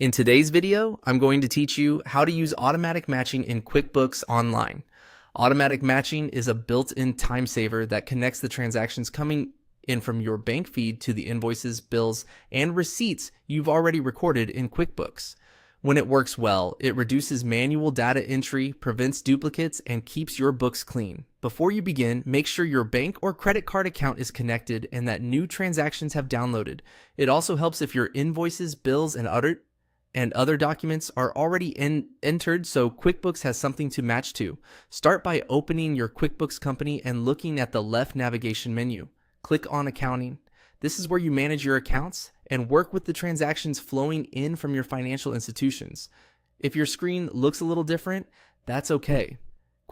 In today's video, I'm going to teach you how to use automatic matching in QuickBooks Online. Automatic matching is a built-in time saver that connects the transactions coming in from your bank feed to the invoices, bills, and receipts you've already recorded in QuickBooks. When it works well, it reduces manual data entry, prevents duplicates, and keeps your books clean. Before you begin, make sure your bank or credit card account is connected and that new transactions have downloaded. It also helps if your invoices, bills, and other documents are already entered, so QuickBooks has something to match to. Start by opening your QuickBooks company and looking at the left navigation menu. Click on Accounting. This is where you manage your accounts and work with the transactions flowing in from your financial institutions. If your screen looks a little different, that's okay.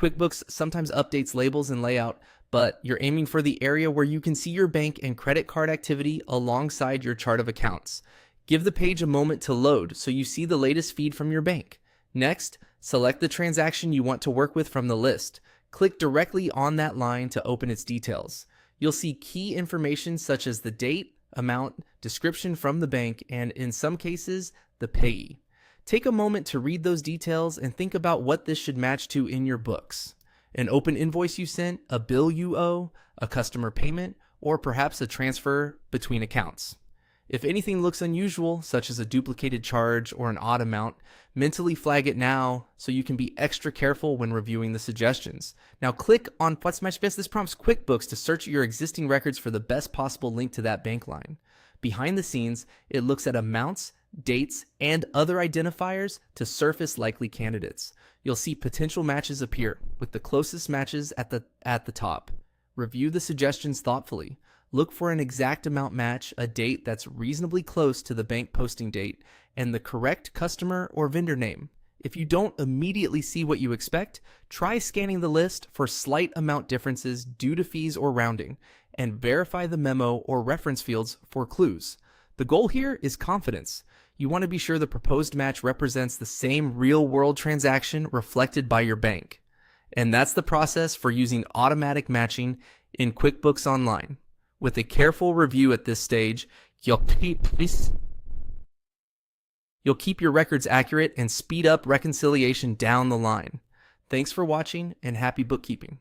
QuickBooks sometimes updates labels and layout, but you're aiming for the area where you can see your bank and credit card activity alongside your chart of accounts. Give the page a moment to load so you see the latest feed from your bank. Next, select the transaction you want to work with from the list. Click directly on that line to open its details. You'll see key information such as the date, amount, description from the bank, and in some cases, the payee. Take a moment to read those details and think about what this should match to in your books. An open invoice you sent, a bill you owe, a customer payment, or perhaps a transfer between accounts. If anything looks unusual, such as a duplicated charge or an odd amount, mentally flag it now so you can be extra careful when reviewing the suggestions. Now click on What's Match Best. This prompts QuickBooks to search your existing records for the best possible link to that bank line. Behind the scenes, it looks at amounts, dates, and other identifiers to surface likely candidates. You'll see potential matches appear, with the closest matches at the top. Review the suggestions thoughtfully. Look for an exact amount match, a date that's reasonably close to the bank posting date, and the correct customer or vendor name. If you don't immediately see what you expect, try scanning the list for slight amount differences due to fees or rounding, and verify the memo or reference fields for clues. The goal here is confidence. You want to be sure the proposed match represents the same real-world transaction reflected by your bank. And that's the process for using automatic matching in QuickBooks Online. With a careful review at this stage, you'll keep your records accurate and speed up reconciliation down the line. Thanks for watching and happy bookkeeping.